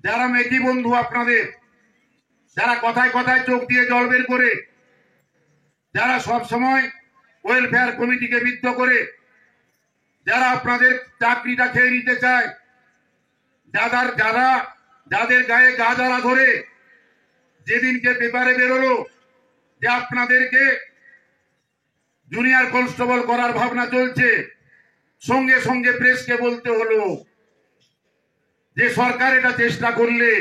যারা মেকি বন্ধু আপনাদের, যারা কথায় কথায় চোখ দিয়ে জল বের করে, যারা সব সময় ওয়েলফেয়ার কমিটিকে বিদ্ধ করে, যারা আপনাদের চাকরিটা খেয়ে নিতে চায়, যাদের গায়ে গা জ্বালা ধরে যেদিনকে পেপারে বেরোলো যে আপনাদেরকে জুনিয়র কনস্টেবল করার ভাবনা চলছে, সঙ্গে সঙ্গে প্রেসকে বলতে হলো যে সরকার এটা চেষ্টা করলে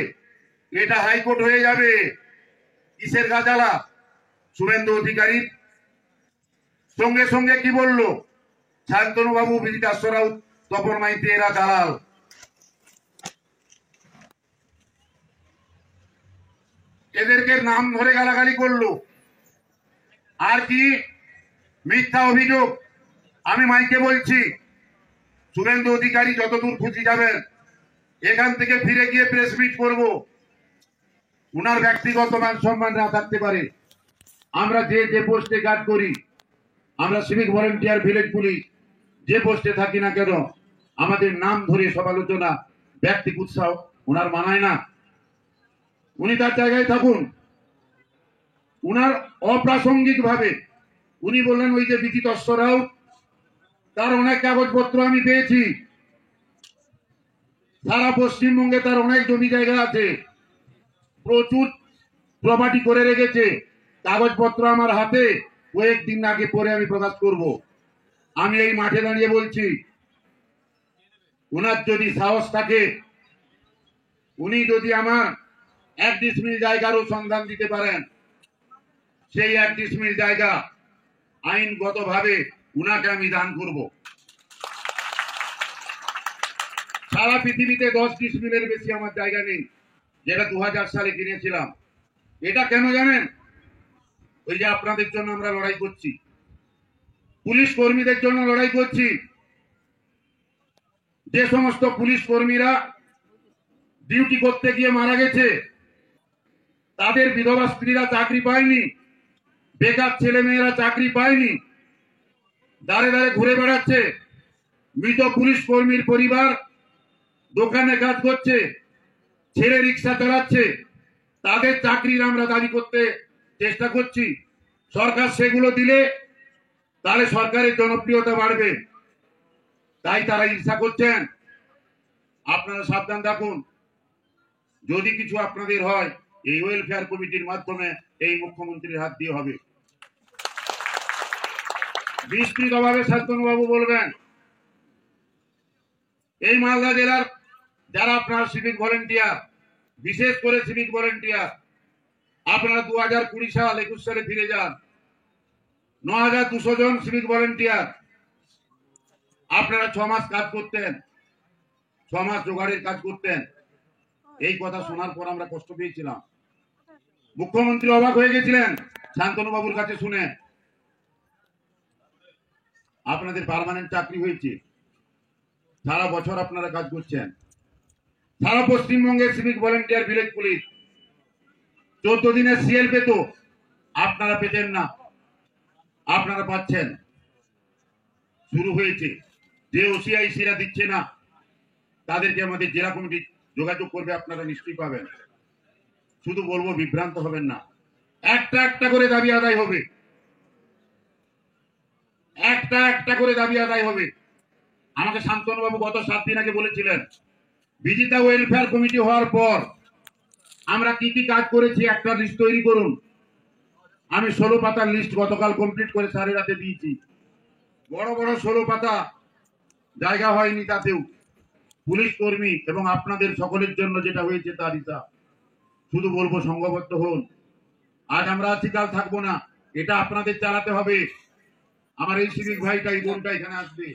এটা হাইকোর্ট হয়ে যাবে। কিসের গা জ্বালা? শুভেন্দু অধিকারী সঙ্গে সঙ্গে কি বললো? শান্তনু বাবু, বিজিতাশ্ব রাউত, তপন মাইতি এরা দালাল। এদেরকে নাম ধরে গালাগালি করলো। আর কি মিথ্যা অভিযোগ। আমি মাইকে বলছি, শুভেন্দু অধিকারী যতদূর খুশি যাবেন, এখান থেকে ফিরে গিয়ে প্রেস মিট করব। উনার ব্যক্তিগত মান সম্মান না থাকতে পারে, আমরা যে যে পোস্টে কাজ করি, আমরা সিভিক ভলেন্টিয়ার, ভিলেজ পুলিশ, যে পোস্টে থাকি না কেন, আমাদের নাম ধরে সমালোচনা, ব্যক্তিক উৎসাহ উনার মানায় না। উনি তার জায়গায় থাকুন। উনার অপ্রাসঙ্গিক ভাবে উনি বললেন ওই যে বিজিতাশ্ব রাউত, তার অনেক কাগজপত্র আমি পেয়েছি, সারা পশ্চিমবঙ্গে তার অনেক জমি জায়গা আছে, প্রচুর প্রপার্টি করে রেখেছে, কাগজপত্র আমার হাতে, কয়েকদিন আগে পরে আমি প্রকাশ করব। আমি এই মাঠে দাঁড়িয়ে বলছি, উনার যদি সাহস থাকে, উনি যদি আমার 1 ডিসমিল জায়গারও সন্ধান দিতে পারেন, সেই 1 ডিসমিল জায়গা আইনগতভাবে উনাকে আমি দান করব। সারা পৃথিবীতে 10 ডিসমিলের বেশি আমার জায়গা নেই, যেটা 2000 সালে কিনেছিলাম। এটা কেন জানেন? ওই যে আপনাদের জন্য আমরা লড়াই করছি, পুলিশ কর্মীদের জন্য লড়াই করছি। যে সমস্ত পুলিশ কর্মীরা ডিউটি করতে গিয়ে মারা গেছে, তাদের বিধবা স্ত্রীরা চাকরি পায়নি, বেকার ছেলে মেয়েরা চাকরি পায়নি, দাঁড়ে দাঁড়ে ঘুরে বেড়াচ্ছে। মৃত পুলিশ কর্মীর পরিবার দোকানে কাজ করছে, ছেলে রিক্সা চালাচ্ছে, তাদের চাকরির আমরা দাবি করতে চেষ্টা করছি। সরকার সেগুলো দিলে তাহলে সরকারের জনপ্রিয়তা বাড়বে, তাই তারা ঈর্ষা করছেন। আপনারা সাবধান থাকুন। যদি কিছু আপনাদের হয়, এই ওয়েলফেয়ার কমিটির মাধ্যমে এই মুখ্যমন্ত্রীর হাত দিয়ে হবে। বিস্তৃতভাবে শান্তনুবাবু বলবেন। এই মালদা জেলার যারা আপনার সিভিক ভলেন্টিয়ার, বিশেষ করে সিভিক ভলেন্টিয়ার, আপনারা 2020 সাল 21 সালে ফিরে যান। 9200 জন সিভিক ভলেন্টিয়ার, আপনারা 6 মাস কাজ করতেন, 6 মাস জোগাড়ের কাজ করতেন। এই কথা শোনার পর আমরা কষ্ট পেয়েছিলাম। মুখ্যমন্ত্রী অবাক হয়ে গেছিলেন শান্তনু বাবুর কাছে শুনে। আপনাদের পার্মানেন্ট চাকরি হয়েছে, সারা বছর আপনারা কাজ করছেন। সারা পশ্চিমবঙ্গের সিভিক ভলেন্টিয়ার, ভিলেজ পুলিশ 14 দিনের সিএল পেত, আপনারা পেতেন না, আপনারা পাচ্ছেন। শুরু হয়েছে। যে ওসিআইসিরা দিচ্ছে না, তাদেরকে আমাদের জেলা কমিটি যোগাযোগ করবে, আপনারা নিশ্চয়ই পাবেন। শুধু বলবো, বিভ্রান্ত হবেন না। একটা একটা করে দাবি আদায় হবে, একটা একটা করে দাবি আদায় হবে। আমাকে শান্তনু বাবু গত 7 দিন আগে বলেছিলেন, বিজিতা ওয়েলফেয়ার কমিটি হওয়ার পর আমরা কি কি কাজ করেছি একটা লিস্ট তৈরি করুন। আমি 16 পাতার লিস্ট গতকাল কমপ্লিট করে সাড়ে রাতে দিয়েছি। বড় বড় 16 পাতা, জায়গা হয়নি তাতেও। পুলিশ কর্মী এবং আপনাদের সকলের জন্য যেটা হয়েছে তার হিসাব। শুধু বলবো, সংঘবদ্ধ হন। আজ আমরা আছি, কাল থাকবো না, এটা আপনাদের চালাতে হবে। আমার এই সিভিক ভাইটা, এই বোনটা এখানে আসবে।